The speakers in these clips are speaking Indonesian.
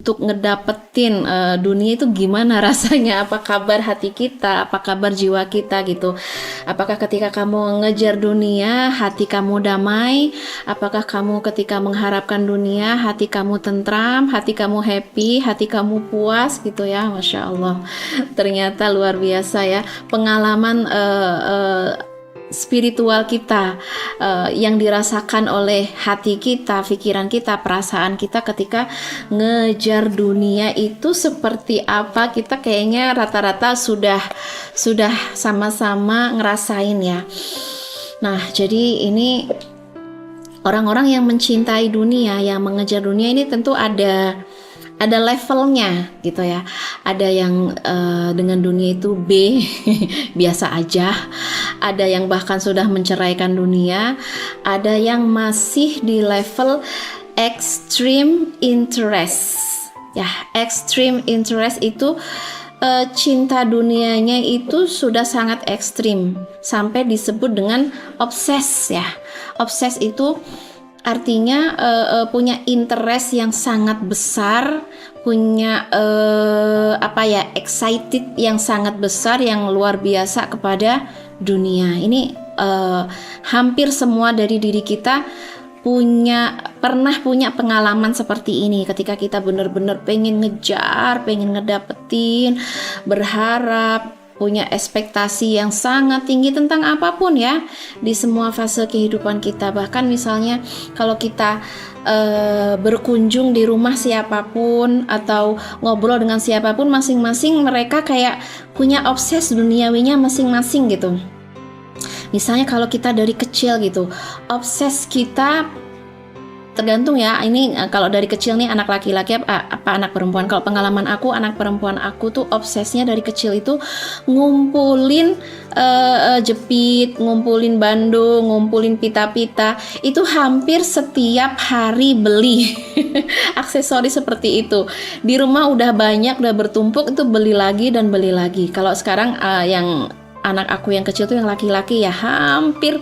untuk ngedapetin dunia itu gimana rasanya, apa kabar hati kita, apa kabar jiwa kita gitu. Apakah ketika kamu ngejar dunia hati kamu damai, apakah kamu ketika mengharapkan dunia hati kamu tentram, hati kamu happy, hati kamu puas gitu ya. Masya Allah, ternyata luar biasa ya pengalaman spiritual kita yang dirasakan oleh hati kita, pikiran kita, perasaan kita ketika ngejar dunia itu seperti apa. Kita kayaknya rata-rata sudah sama-sama ngerasain ya. Nah, jadi ini orang-orang yang mencintai dunia, yang mengejar dunia ini tentu ada levelnya gitu ya. Ada yang dengan dunia itu B biasa aja, ada yang bahkan sudah menceraikan dunia, ada yang masih di level extreme interest. Ya, extreme interest itu cinta dunianya itu sudah sangat ekstrim sampai disebut dengan obses ya. Obses itu artinya punya interest yang sangat besar, punya excited yang sangat besar, yang luar biasa kepada dunia. Ini hampir semua dari diri kita pernah punya pengalaman seperti ini, ketika kita benar-benar pengen ngejar, pengen ngedapetin, berharap, punya ekspektasi yang sangat tinggi tentang apapun ya di semua fase kehidupan kita. Bahkan misalnya kalau kita berkunjung di rumah siapapun atau ngobrol dengan siapapun, masing-masing mereka kayak punya obses duniawinya masing-masing gitu. Misalnya kalau kita dari kecil gitu, obses kita tergantung ya, ini kalau dari kecil nih anak laki-laki apa anak perempuan. Kalau pengalaman aku, anak perempuan aku tuh obsesnya dari kecil itu ngumpulin jepit, ngumpulin bando, ngumpulin pita-pita. Itu hampir setiap hari beli aksesoris seperti itu. Di rumah udah banyak, udah bertumpuk, itu beli lagi dan beli lagi. Kalau sekarang yang anak aku yang kecil tuh yang laki-laki ya hampir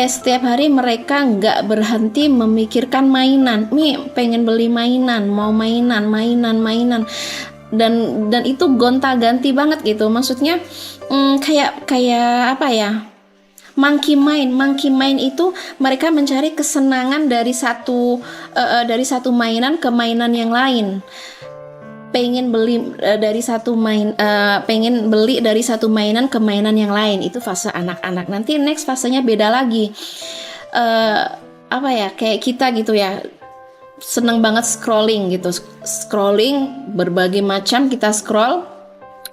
setiap hari mereka nggak berhenti memikirkan mainan. Nih pengen beli mainan, mau mainan dan itu gonta-ganti banget gitu. Maksudnya kayak monkey mind itu mereka mencari kesenangan dari satu mainan ke mainan yang lain. Pengen beli dari satu mainan ke mainan yang lain. Itu fase anak-anak. Nanti next fasenya beda lagi. Kayak kita gitu ya, seneng banget scrolling gitu, scrolling berbagai macam kita scroll,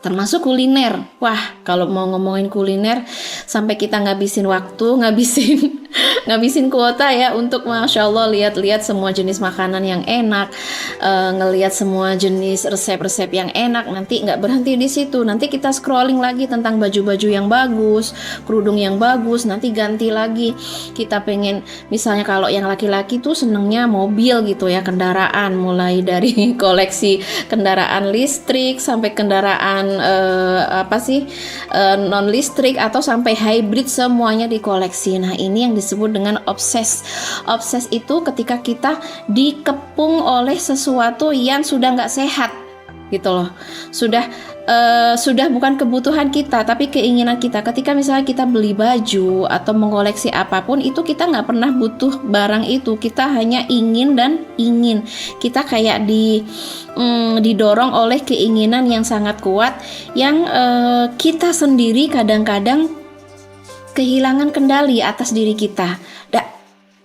termasuk kuliner. Wah, kalau mau ngomongin kuliner sampai kita ngabisin waktu, ngabisin kuota ya untuk Masya Allah lihat-lihat semua jenis makanan yang enak, ngelihat semua jenis resep-resep yang enak. Nanti nggak berhenti di situ, nanti kita scrolling lagi tentang baju-baju yang bagus, kerudung yang bagus, nanti ganti lagi. Kita pengen, misalnya kalau yang laki-laki tuh senengnya mobil gitu ya, kendaraan, mulai dari koleksi kendaraan listrik sampai kendaraan non listrik atau sampai hybrid, semuanya dikoleksi. Nah, ini yang disebut dengan obses. Obses itu ketika kita dikepung oleh sesuatu yang sudah nggak sehat gitu loh. Sudah bukan kebutuhan kita tapi keinginan kita. Ketika misalnya kita beli baju atau mengoleksi apapun, itu kita nggak pernah butuh barang itu, kita hanya ingin dan ingin. Kita kayak didorong oleh keinginan yang sangat kuat, yang kita sendiri kadang-kadang kehilangan kendali atas diri kita.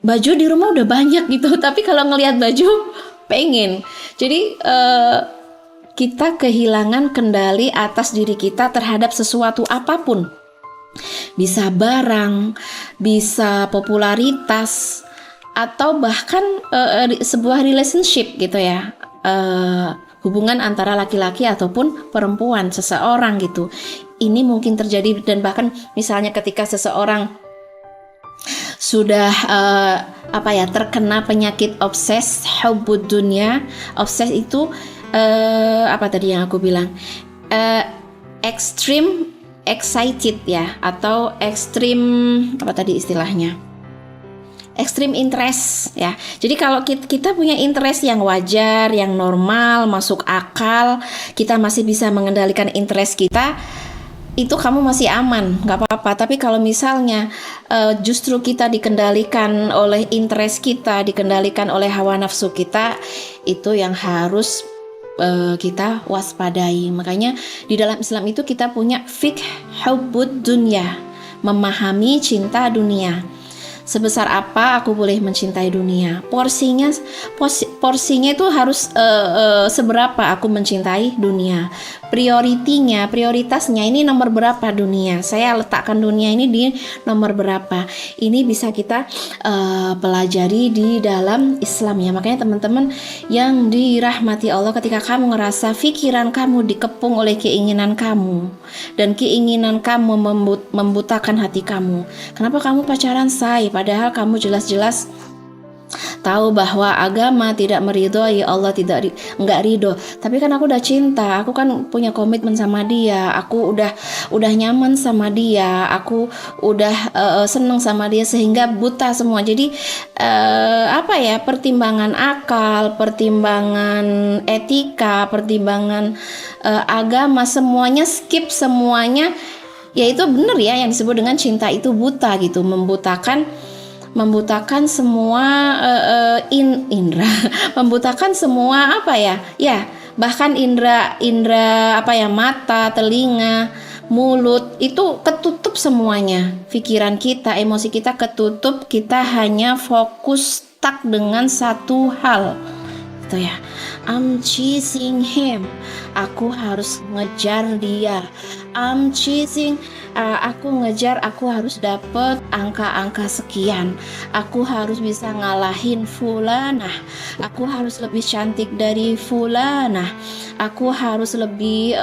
Baju di rumah udah banyak gitu, tapi kalau ngelihat baju pengen. Jadi kita kehilangan kendali atas diri kita terhadap sesuatu apapun. Bisa barang, bisa popularitas, atau bahkan sebuah relationship gitu ya. Hubungan antara laki-laki ataupun perempuan, seseorang gitu. Ini mungkin terjadi, dan bahkan misalnya ketika seseorang sudah terkena penyakit obses, hubbud dunya. Obses itu tadi yang aku bilang, extreme excited ya, atau extreme istilahnya, extreme interest ya. Jadi kalau kita punya interest yang wajar, yang normal, masuk akal, kita masih bisa mengendalikan interest kita, itu kamu masih aman, nggak apa-apa. Tapi kalau misalnya justru kita dikendalikan oleh interest kita, dikendalikan oleh hawa nafsu kita, itu yang harus kita waspadai. Makanya di dalam Islam itu kita punya fiqh hubbud dunya, memahami cinta dunia. Sebesar apa aku boleh mencintai dunia? Porsinya itu harus seberapa aku mencintai dunia. Prioritasnya ini nomor berapa dunia? Saya letakkan dunia ini di nomor berapa? Ini bisa kita pelajari di dalam Islam ya. Makanya teman-teman yang dirahmati Allah, ketika kamu ngerasa pikiran kamu dikepung oleh keinginan kamu dan keinginan kamu membutakan hati kamu, kenapa kamu pacaran say? Padahal kamu jelas-jelas tahu bahwa agama tidak meridhoi, Allah enggak ridho. Tapi kan aku udah cinta, aku kan punya komitmen sama dia, aku udah nyaman sama dia, aku udah seneng sama dia sehingga buta semua. Jadi pertimbangan akal, pertimbangan etika, pertimbangan agama, semuanya skip semuanya. Ya itu benar ya yang disebut dengan cinta itu buta gitu, membutakan semua indera, membutakan semua bahkan indera mata, telinga, mulut itu ketutup semuanya, pikiran kita, emosi kita ketutup, kita hanya fokus stuck dengan satu hal itu ya. I'm chasing him, aku harus ngejar dia. I'm chasing, aku ngejar, aku harus dapet angka-angka sekian, aku harus bisa ngalahin fulanah, aku harus lebih cantik dari fulanah, aku harus lebih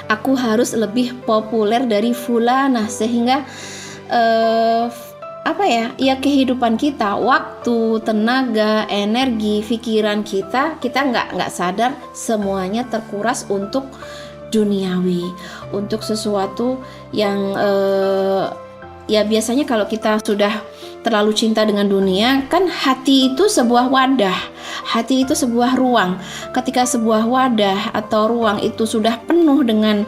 aku harus lebih populer dari fulanah, sehingga kehidupan kita, waktu, tenaga, energi, pikiran kita nggak sadar semuanya terkuras untuk duniawi, untuk sesuatu yang biasanya kalau kita sudah terlalu cinta dengan dunia, kan hati itu sebuah wadah, hati itu sebuah ruang. Ketika sebuah wadah atau ruang itu sudah penuh dengan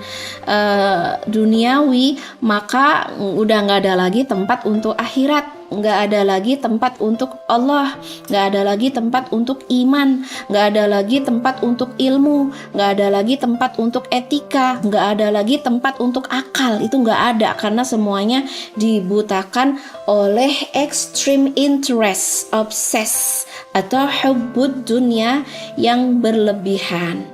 duniawi, maka udah nggak ada lagi tempat untuk akhirat, nggak ada lagi tempat untuk Allah, nggak ada lagi tempat untuk iman, nggak ada lagi tempat untuk ilmu, nggak ada lagi tempat untuk etika, nggak ada lagi tempat untuk akal. Itu nggak ada, karena semuanya dibutakan oleh extreme interest, obses atau hubbud dunia yang berlebihan.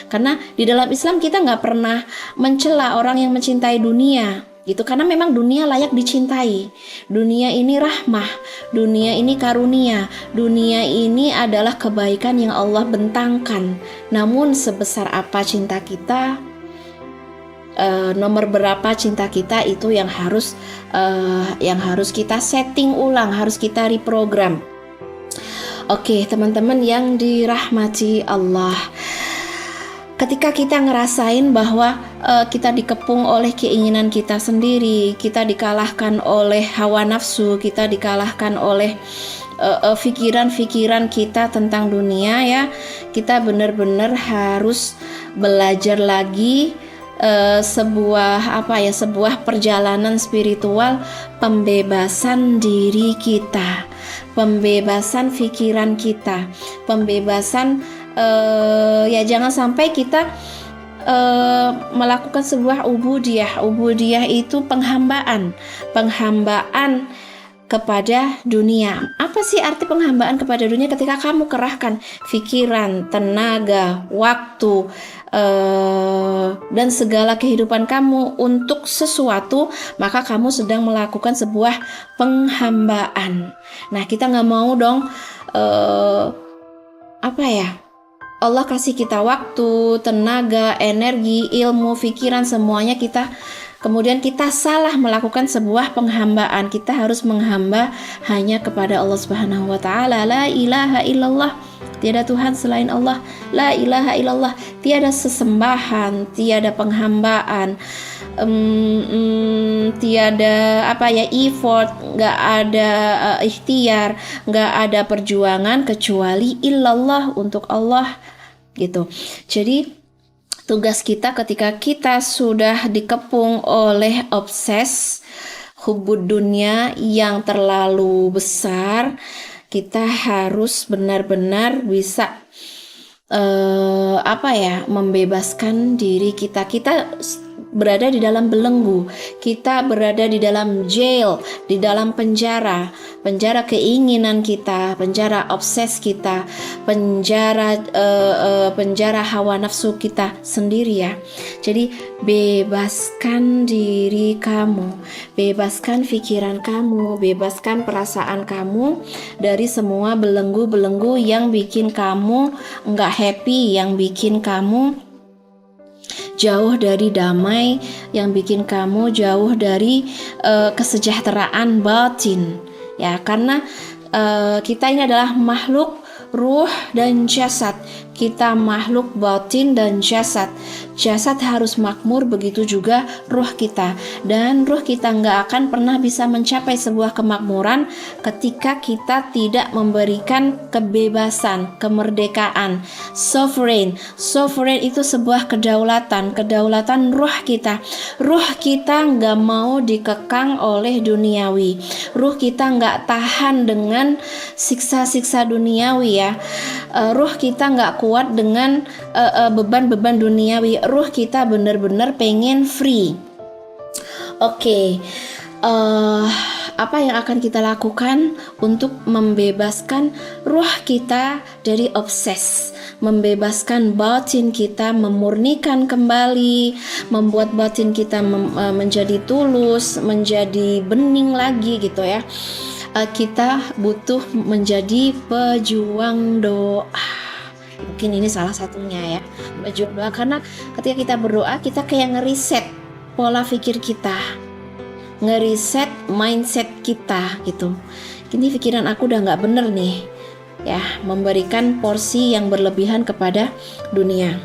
Karena di dalam Islam kita nggak pernah mencela orang yang mencintai dunia gitu, karena memang dunia layak dicintai. Dunia ini rahmah, dunia ini karunia, dunia ini adalah kebaikan yang Allah bentangkan. Namun sebesar apa cinta kita, nomor berapa cinta kita, itu yang harus kita setting ulang, harus kita reprogram. Oke, teman-teman yang dirahmati Allah, ketika kita ngerasain bahwa kita dikepung oleh keinginan kita sendiri, kita dikalahkan oleh hawa nafsu, kita dikalahkan oleh pikiran-pikiran kita tentang dunia ya, kita benar-benar harus belajar lagi sebuah perjalanan spiritual, pembebasan diri kita, pembebasan pikiran kita, pembebasan jangan sampai kita melakukan sebuah ubudiyah. Ubudiyah itu penghambaan kepada dunia. Apa sih arti penghambaan kepada dunia? Ketika kamu kerahkan pikiran, tenaga, waktu, dan segala kehidupan kamu untuk sesuatu, maka kamu sedang melakukan sebuah penghambaan. Nah, kita nggak mau dong Allah kasih kita waktu, tenaga, energi, ilmu, pikiran, semuanya kita kemudian kita salah melakukan sebuah penghambaan. Kita harus menghamba hanya kepada Allah Subhanahu wa taala. La ilaha illallah, tiada Tuhan selain Allah. La ilaha illallah, tiada sesembahan, tiada penghambaan, tiada effort, nggak ada ikhtiar, nggak ada perjuangan kecuali illallah, untuk Allah gitu. Jadi tugas kita ketika kita sudah dikepung oleh obses hubbud dunia yang terlalu besar, kita harus benar-benar bisa membebaskan diri kita. Kita berada di dalam belenggu, kita berada di dalam jail, di dalam penjara keinginan kita, penjara obses kita, penjara hawa nafsu kita sendiri ya. Jadi bebaskan diri kamu, bebaskan pikiran kamu, bebaskan perasaan kamu dari semua belenggu-belenggu yang bikin kamu nggak happy, yang bikin kamu jauh dari damai, yang bikin kamu jauh dari kesejahteraan batin ya. Karena kita ini adalah makhluk ruh dan jasad. Kita makhluk batin dan jasad. Jasad harus makmur, begitu juga ruh kita. Dan ruh kita nggak akan pernah bisa mencapai sebuah kemakmuran ketika kita tidak memberikan kebebasan, kemerdekaan, sovereign. Sovereign itu sebuah kedaulatan ruh kita. Ruh kita nggak mau dikekang oleh duniawi. Ruh kita nggak tahan dengan siksa-siksa duniawi ya. Ruh kita nggak kuat dengan beban-beban duniawi. Ruh kita benar-benar pengen free. Oke. Apa yang akan kita lakukan untuk membebaskan ruh kita dari obses, membebaskan batin kita, memurnikan kembali, membuat batin kita menjadi tulus, menjadi bening lagi gitu ya. Kita butuh menjadi pejuang doa. Mungkin ini salah satunya ya, pejuang doa. Karena ketika kita berdoa, kita kayak ngeriset pola pikir kita, ngeriset mindset kita gitu. Ini pikiran aku udah nggak bener nih ya, memberikan porsi yang berlebihan kepada dunia.